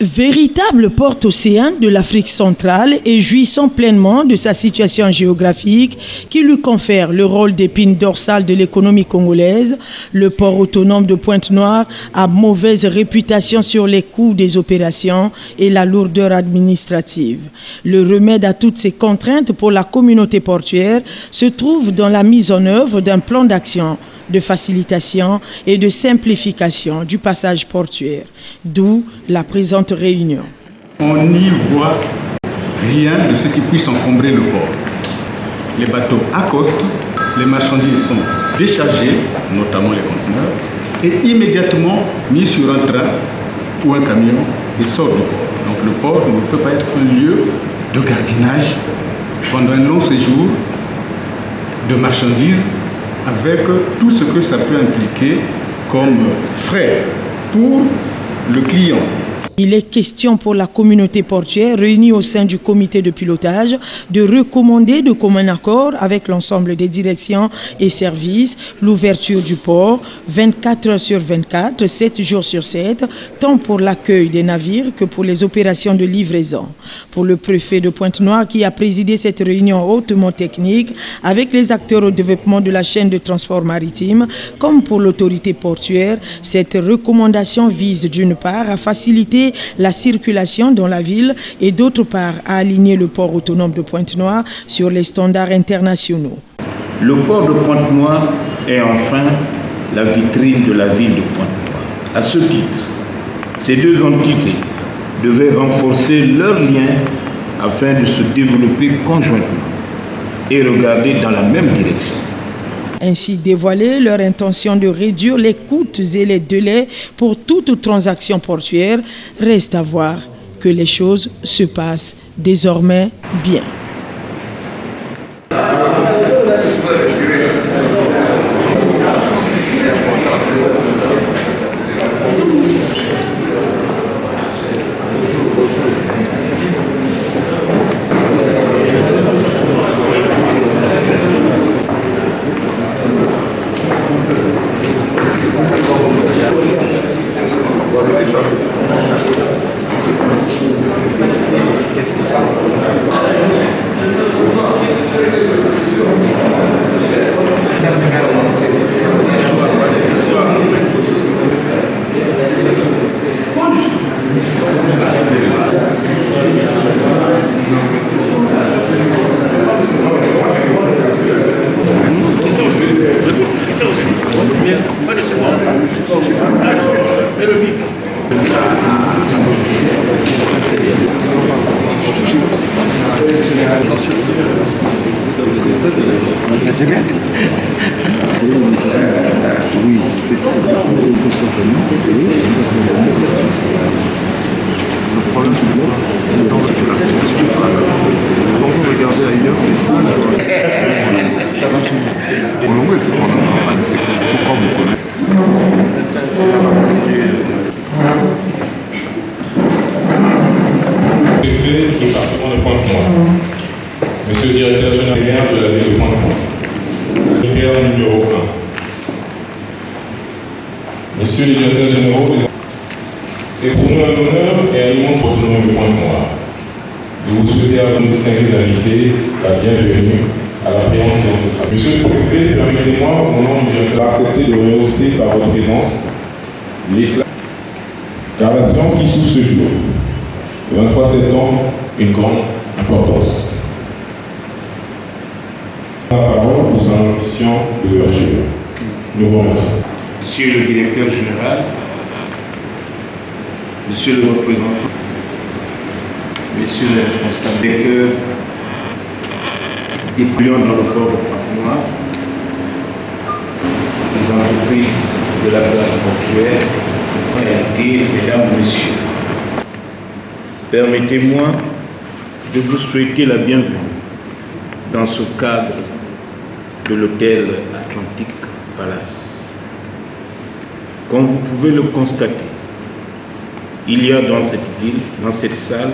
Véritable porte-océan de l'Afrique centrale et jouissant pleinement de sa situation géographique qui lui confère le rôle d'épine dorsale de l'économie congolaise, le port autonome de Pointe-Noire a mauvaise réputation sur les coûts des opérations et la lourdeur administrative. Le remède à toutes ces contraintes pour la communauté portuaire se trouve dans la mise en œuvre d'un plan d'action de facilitation et de simplification du passage portuaire, d'où la présente réunion. On n'y voit rien de ce qui puisse encombrer le port. Les bateaux accostent, les marchandises sont déchargées, notamment les conteneurs, et immédiatement mis sur un train ou un camion et sort du port. Donc le port ne peut pas être un lieu de gardiennage pendant un long séjour de marchandises, avec tout ce que ça peut impliquer comme frais pour le client. Il est question pour la communauté portuaire réunie au sein du comité de pilotage de recommander de commun accord avec l'ensemble des directions et services l'ouverture du port 24 heures sur 24, 7 jours sur 7, tant pour l'accueil des navires que pour les opérations de livraison. Pour le préfet de Pointe-Noire qui a présidé cette réunion hautement technique avec les acteurs au développement de la chaîne de transport maritime, comme pour l'autorité portuaire, cette recommandation vise d'une part à faciliter la circulation dans la ville et d'autre part à aligner le port autonome de Pointe-Noire sur les standards internationaux. Le port de Pointe-Noire est enfin la vitrine de la ville de Pointe-Noire. À ce titre, ces deux entités devaient renforcer leurs liens afin de se développer conjointement et regarder dans la même direction. Ainsi dévoiler leur intention de réduire les coûts et les délais pour toute transaction portuaire. Reste à voir que les choses se passent désormais bien. Oui, c'est ça. Le problème, c'est que dans quand vous regardez ailleurs, en anglais, tu prends un c'est pourquoi vous prenez. Qui est parlement de Pointe-Noire. Monsieur le directeur général de la ville de Pointe-Noire. Directeur numéro 1. Messieurs les directeurs généraux, c'est pour nous un honneur et un immense bonheur de Pointe-Noire de vous souhaiter à nos distingués invités la bienvenue à la préséance scientifique. Monsieur le préfet, permettez-moi, au nom du directeur, d'accepter de rehausser par votre présence l'éclat car la séance qui s'ouvre ce jour, le 23 septembre, une grande importance. La parole aux ambitions de l'ouverture. Nous vous remercions. Monsieur le directeur général, Monsieur le représentant, Monsieur le responsable directeur des clients dans le port de Pointe-Noire, des entreprises de la place portuaire, mesdames, messieurs, permettez-moi de vous souhaiter la bienvenue dans ce cadre de l'hôtel Atlantic Palace. Comme vous pouvez le constater, il y a dans cette ville, dans cette salle,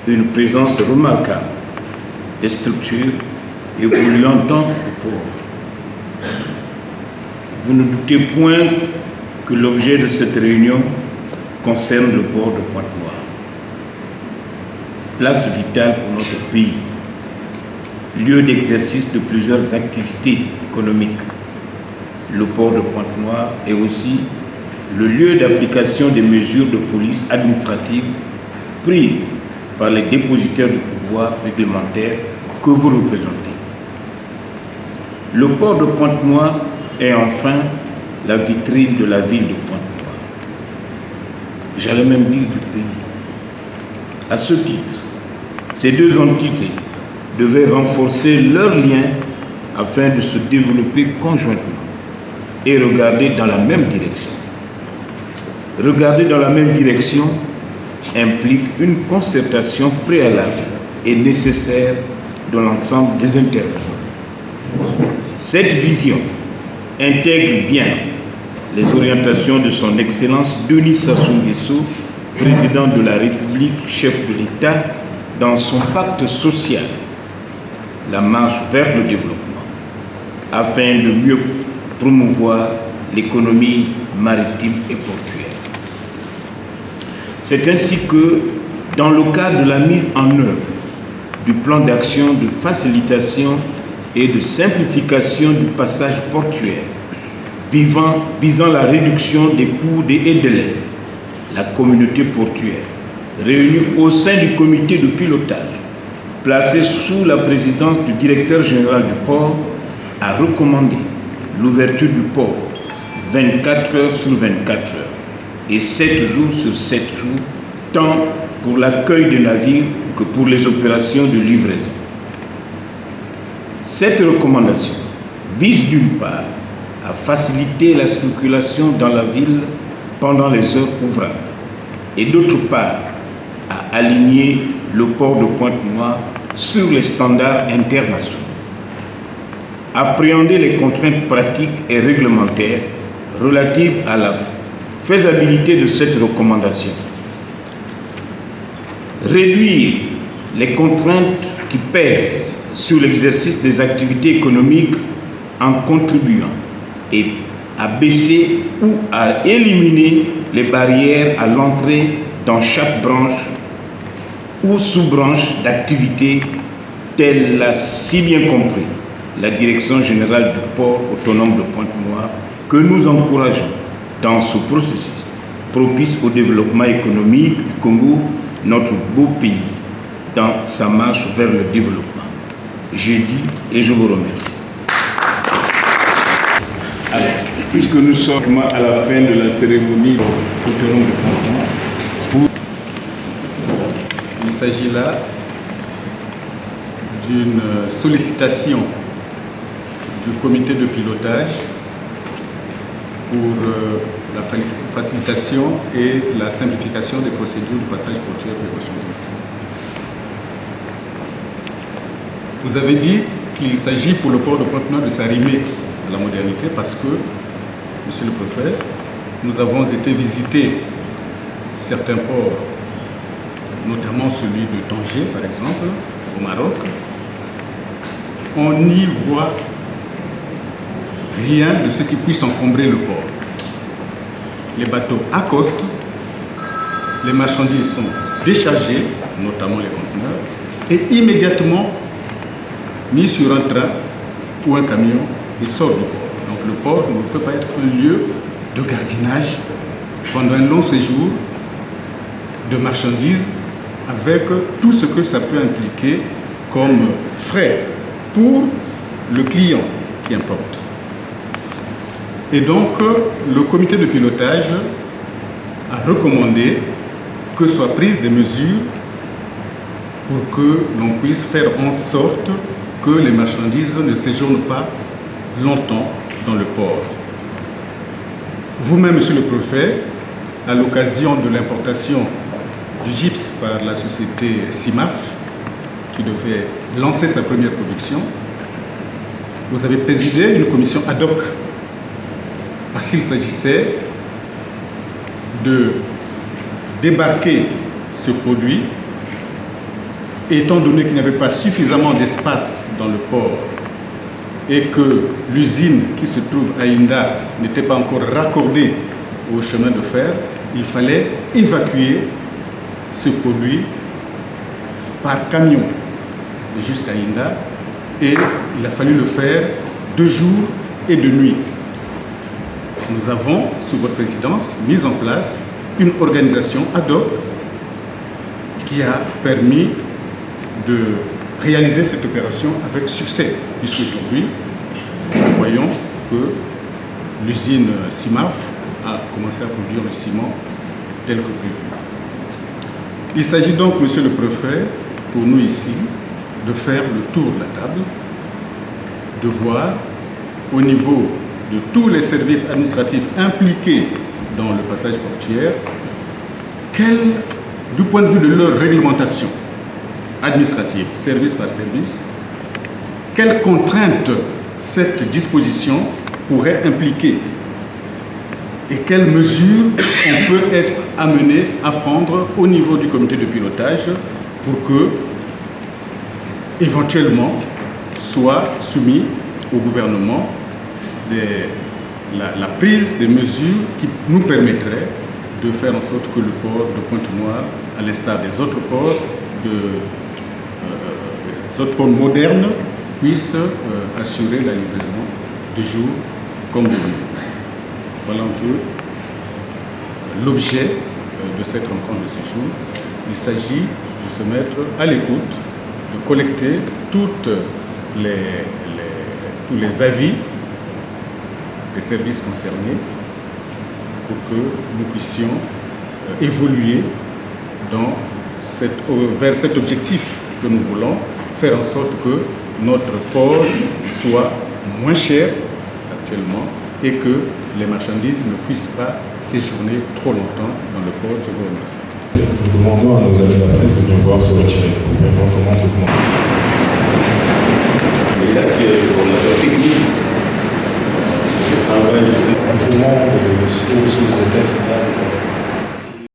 une présence remarquable des structures évoluant dans le port. Vous ne doutez point que l'objet de cette réunion concerne le port de Pointe-Noire. Place vitale pour notre pays, lieu d'exercice de plusieurs activités économiques. Le port de Pointe-Noire est aussi le lieu d'application des mesures de police administrative prises par les dépositaires du pouvoir réglementaire que vous représentez. Le port de Pointe-Noire est enfin la vitrine de la ville de Pointe-Noire. J'allais même dire du pays. À ce titre, ces deux entités devaient renforcer leurs liens afin de se développer conjointement et regarder dans la même direction. Regarder dans la même direction implique une concertation préalable et nécessaire de l'ensemble des intervenants. Cette vision intègre bien les orientations de son Excellence Denis Sassou Nguesso, président de la République, chef de l'État, dans son pacte social, la marche vers le développement, afin de mieux promouvoir l'économie maritime et portuaire. C'est ainsi que, dans le cadre de la mise en œuvre du plan d'action de facilitation et de simplification du passage portuaire, visant la réduction des coûts et délais, la communauté portuaire, réunie au sein du comité de pilotage, placé sous la présidence du directeur général du port, a recommandé l'ouverture du port 24 heures sur 24 heures et 7 jours sur 7 jours, tant pour l'accueil des navires que pour les opérations de livraison. Cette recommandation vise d'une part à faciliter la circulation dans la ville pendant les heures ouvrables et d'autre part à aligner le port de Pointe-Noire sur les standards internationaux. Appréhender les contraintes pratiques et réglementaires relatives à la faisabilité de cette recommandation. Réduire les contraintes qui pèsent sur l'exercice des activités économiques en contribuant et à baisser ou à éliminer les barrières à l'entrée dans chaque branche ou sous-branche d'activité telle l'a si bien compris la Direction générale du port autonome de Pointe-Noire, que nous encourageons dans ce processus propice au développement économique du Congo, notre beau pays, dans sa marche vers le développement. Je dis et je vous remercie. Alors, puisque nous sommes à la fin de la cérémonie autonome de Pointe-Noire, il s'agit là d'une sollicitation du comité de pilotage pour la facilitation et la simplification des procédures de passage portuaire des marchandises. Vous avez dit qu'il s'agit pour le port de Pointe-Noire de s'arrimer à la modernité parce que, monsieur le préfet, nous avons été visiter certains ports, notamment celui de Tanger, par exemple, au Maroc. On n'y voit rien de ce qui puisse encombrer le port. Les bateaux accostent, les marchandises sont déchargées, notamment les conteneurs, et immédiatement mis sur un train ou un camion, il sort du port. Donc le port ne peut pas être un lieu de gardiennage pendant un long séjour de marchandises avec tout ce que ça peut impliquer comme frais pour le client qui importe. Et donc, le comité de pilotage a recommandé que soient prises des mesures pour que l'on puisse faire en sorte que les marchandises ne séjournent pas longtemps dans le port. Vous-même, monsieur le préfet, à l'occasion de l'importation du gypse par la société CIMAF, qui devait lancer sa première production, vous avez présidé une commission ad hoc parce qu'il s'agissait de débarquer ce produit, étant donné qu'il n'y avait pas suffisamment d'espace dans le port et que l'usine qui se trouve à Inda n'était pas encore raccordée au chemin de fer, il fallait évacuer ce produit par camion jusqu'à Inda, et il a fallu le faire de jour et de nuit. Nous avons, sous votre présidence, mis en place une organisation ad hoc qui a permis de réaliser cette opération avec succès, puisqu'aujourd'hui, nous voyons que l'usine CIMAF a commencé à produire le ciment tel que prévu. Il s'agit donc, monsieur le préfet, pour nous ici, de faire le tour de la table, de voir au niveau de tous les services administratifs impliqués dans le passage portuaire, du point de vue de leur réglementation administrative, service par service, quelles contraintes cette disposition pourrait impliquer et quelles mesures on peut être amené à prendre au niveau du comité de pilotage pour que, éventuellement, soit soumis au gouvernement la prise des mesures qui nous permettraient de faire en sorte que le port de Pointe-Noire, à l'instar des autres ports, modernes, puisse assurer la livraison de jour comme de nuit. Voilà un peu l'objet de cette rencontre de ce jour. Il s'agit de se mettre à l'écoute, de collecter tous les avis des services concernés pour que nous puissions évoluer vers cet objectif que nous voulons, faire en sorte que notre port soit moins cher actuellement et que les marchandises ne puissent pas séjourner trop longtemps dans le port. Je vous remercie. Nous demandons à nos amis de la presse de bien voir se retirer du gouvernement. Comment on peut commencer? Mais là, c'est une technique. Ce travail de cette Comment